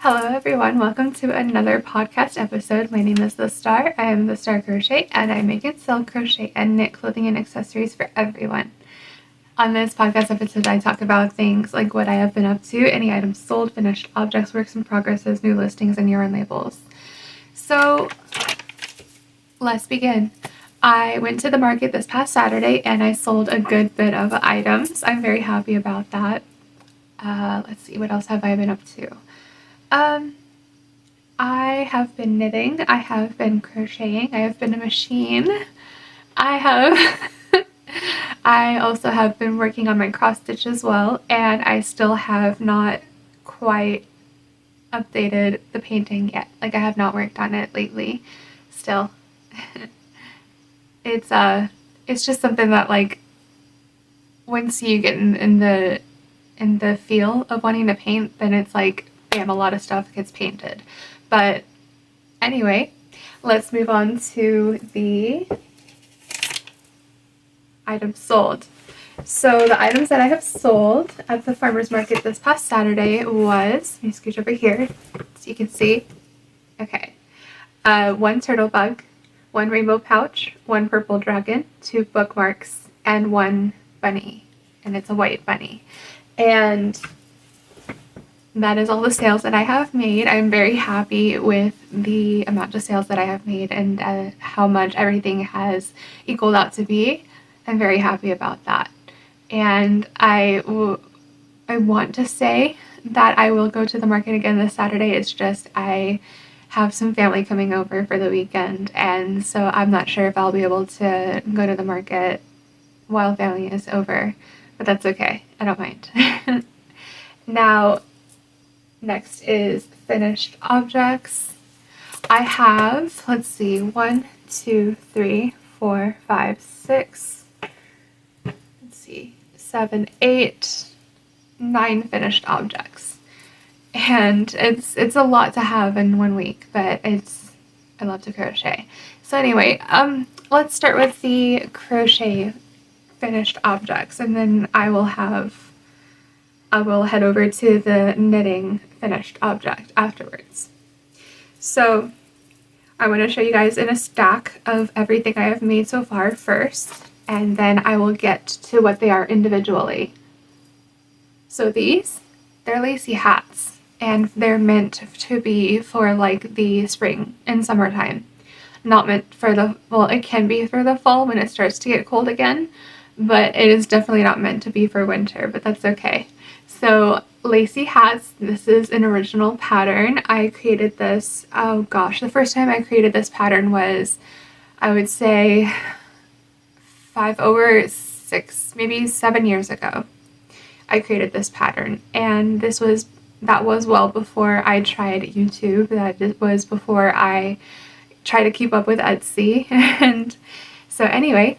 Hello everyone, welcome to another podcast episode. My name is The Star. I am The Star Crochet and I make and sell crochet and knit clothing and accessories for everyone. On this podcast episode, I talk about things like what I have been up to, any items sold, finished objects, works in progresses, new listings, and yarn labels. So let's begin. I went to the market this past Saturday and I sold a good bit of items. I'm very happy about that. Let's see, what else have I been up to? I have been knitting, I have been crocheting, I have been a machine, I also have been working on my cross stitch as well, and I still have not quite updated the painting yet. Like, I have not worked on it lately, still. It's just something that, like, once you get in the feel of wanting to paint, then it's like, bam, a lot of stuff gets painted. But anyway, let's move on to the items sold. So the items that I have sold at the farmer's market this past Saturday was, let me scooch over here so you can see. Okay. One turtle bug, one rainbow pouch, one purple dragon, two bookmarks, and one bunny. And it's a white bunny. And that is all the sales that I have made. I'm very happy with the amount of sales that I have made and how much everything has equaled out to be. I'm very happy about that. And I want to say that I will go to the market again this Saturday. It's just I have some family coming over for the weekend, and so I'm not sure if I'll be able to go to the market while family is over, but that's okay. I don't mind. Now, next is finished objects. I have, let's see, 1, 2, 3, 4, 5, 6, let's see, 7, 8, 9 finished objects. And it's a lot to have in 1 week, but I love to crochet. So anyway, let's start with the crochet finished objects, and then I will head over to the knitting finished object afterwards. So I want to show you guys in a stack of everything I have made so far first, and then I will get to what they are individually. So they're lacy hats, and they're meant to be for like the spring and summertime. Not meant for it can be for the fall when it starts to get cold again, but it is definitely not meant to be for winter, but that's okay. So lacy hats, this is an original pattern. I created this, oh gosh, the first time I created this pattern was, I would say 6, maybe 7 years ago. I created this pattern, and that was well before I tried YouTube. That was before I tried to keep up with Etsy. And so anyway,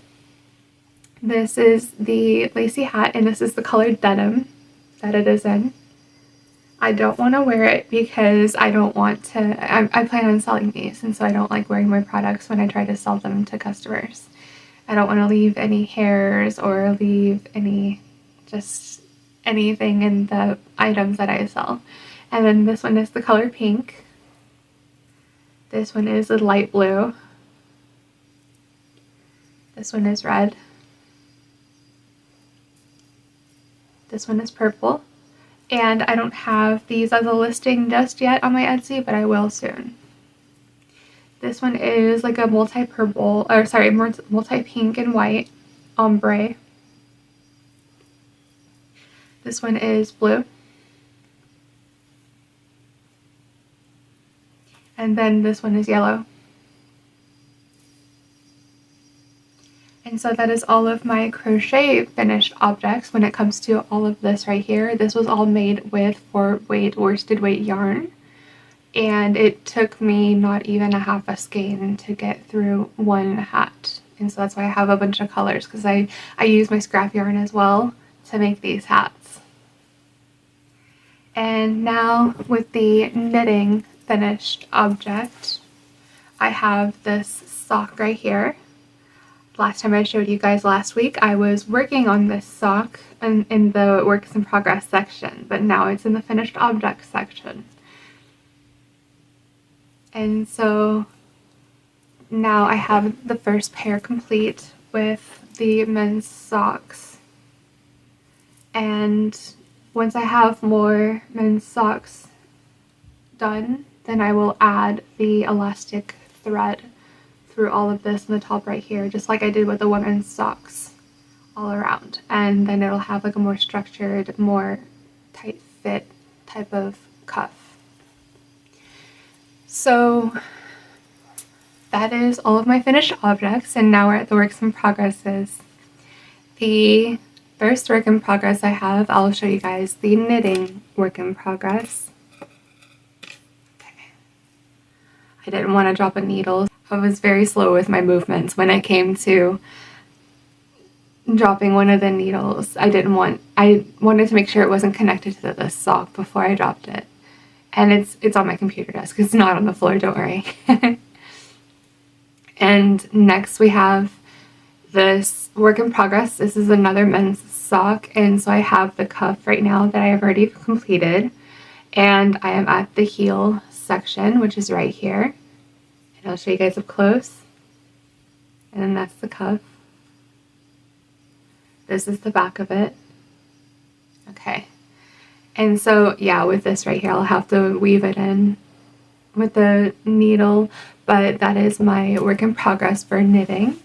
this is the lacy hat, and this is the colored denim that it is in. I don't want to wear it because I don't want to, I plan on selling these, and so I don't like wearing my products when I try to sell them to customers. I don't want to leave any hairs or leave anything in the items that I sell. And then this one is the color pink. This one is a light blue. This one is red. This one is purple. And I don't have these as a listing just yet on my Etsy, but I will soon. This one is like a multi-pink and white ombre. This one is blue. And then this one is yellow. And so that is all of my crochet finished objects when it comes to all of this right here. This was all made with 4-weight worsted weight yarn. And it took me not even a half a skein to get through one hat. And so that's why I have a bunch of colors, because I use my scrap yarn as well to make these hats. And now with the knitting finished object, I have this sock right here. Last time I showed you guys last week, I was working on this sock in the works in progress section, but now it's in the finished objects section. And so now I have the first pair complete with the men's socks. And once I have more men's socks done, then I will add the elastic thread through all of this in the top right here, just like I did with the women's socks all around. And then it'll have like a more structured, more tight fit type of cuff. So that is all of my finished objects, and now we're at the works in progresses. The first work in progress I have, I'll show you guys the knitting work in progress. Okay. I didn't want to drop a needle. I was very slow with my movements when it came to dropping one of the needles. I wanted to make sure it wasn't connected to the sock before I dropped it. And it's on my computer desk. It's not on the floor, don't worry. And next we have this work in progress. This is another men's sock, and so I have the cuff right now that I have already completed, and I am at the heel section, which is right here, and I'll show you guys up close. And then that's the cuff. This is the back of it. Okay, and so yeah, with this right here I'll have to weave it in with the needle, but that is my work in progress for knitting.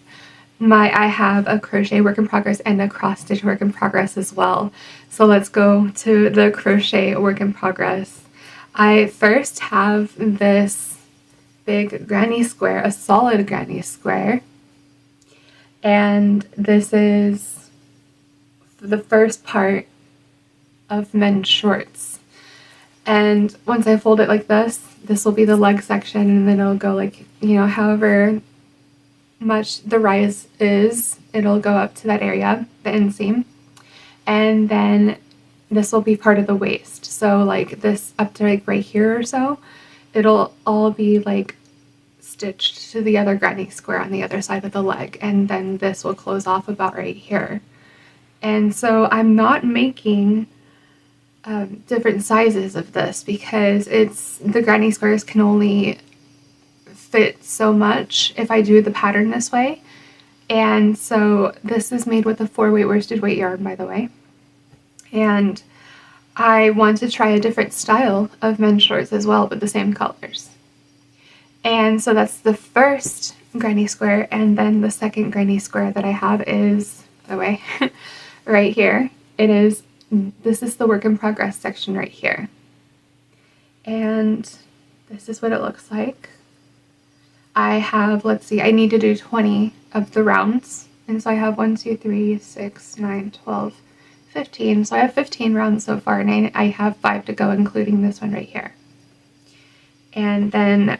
I have a crochet work in progress and a cross stitch work in progress as well. So let's go to the crochet work in progress. I first have this big granny square, a solid granny square, and this is the first part of men's shorts. And once I fold it like this will be the leg section, and then it'll go like, you know, however much the rise is, it'll go up to that area, the inseam. And then this will be part of the waist. So like this up to like right here or so, it'll all be like stitched to the other granny square on the other side of the leg. And then this will close off about right here. And so I'm not making different sizes of this because the granny squares can only fit so much if I do the pattern this way. And so this is made with a 4-weight worsted weight yarn, by the way. And I want to try a different style of men's shorts as well, but the same colors. And so that's the first granny square, and then the second granny square that I have is, by the way, right here. This is the work in progress section right here. And this is what it looks like. I have, let's see, I need to do 20 of the rounds. And so I have 1, 2, 3, 6, 9, 12, 15. So I have 15 rounds so far, and I have 5 to go, including this one right here. And then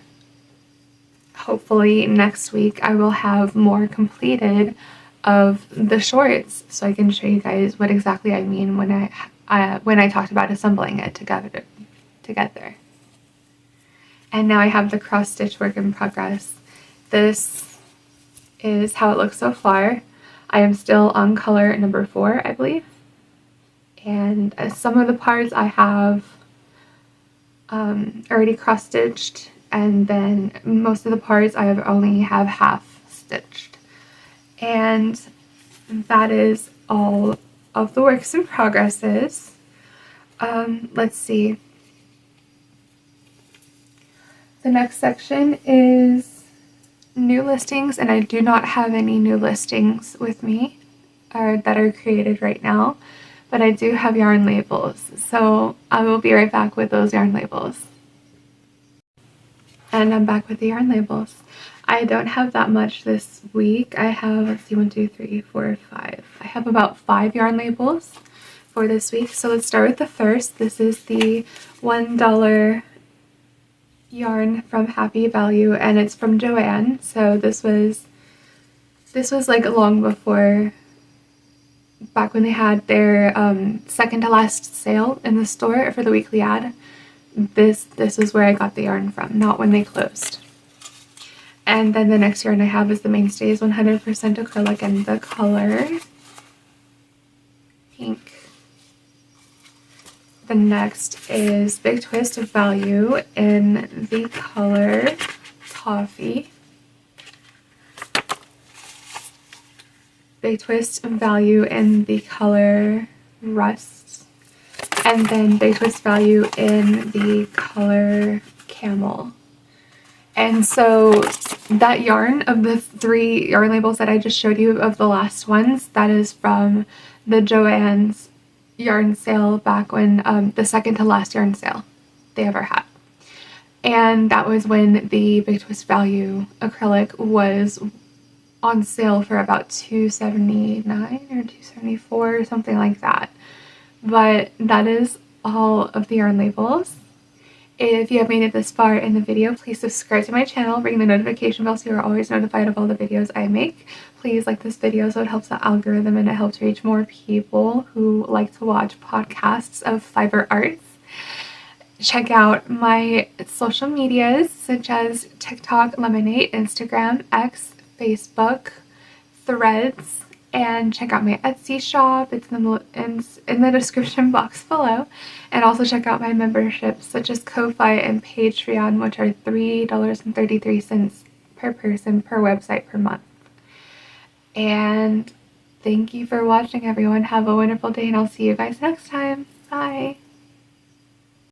hopefully next week I will have more completed of the shorts, so I can show you guys what exactly I mean when I talked about assembling it together. And now I have the cross stitch work in progress. This is how it looks so far. I am still on color number 4, I believe. And some of the parts I have already cross stitched, and then most of the parts I only have half stitched. And that is all of the works in progresses. Let's see. The next section is new listings, and I do not have any new listings with me that are created right now, but I do have yarn labels. So I will be right back with those yarn labels. And I'm back with the yarn labels. I don't have that much this week. I have, let's see, 1, 2, 3, 4, 5. I have about 5 yarn labels for this week. So let's start with the first. This is the $1 yarn from Happy Value, and it's from Joanne. So this was like long before, back when they had their second to last sale in the store for the weekly ad. This is where I got the yarn from, not when they closed. And then the next yarn I have is the Mainstays 100% acrylic, and the color pink. The next is Big Twist Value in the color Toffee. Big Twist Value in the color Rust. And then Big Twist Value in the color Camel. And so that yarn, of the 3 yarn labels that I just showed you of the last ones, that is from the Joann's yarn sale back when, the second to last yarn sale they ever had. And that was when the Big Twist Value acrylic was on sale for about $279 or $274 or something like that. But that is all of the yarn labels. If you have made it this far in the video, please subscribe to my channel, ring the notification bell so you are always notified of all the videos I make. Please like this video so it helps the algorithm and it helps reach more people who like to watch podcasts of fiber arts. Check out my social medias such as TikTok, Lemonade, Instagram, X, Facebook, Threads, and check out my Etsy shop. It's in the description box below. And also check out my memberships such as Ko-Fi and Patreon, which are $3.33 per person per website per month. And thank you for watching, everyone. Have a wonderful day, and I'll see you guys next time. Bye.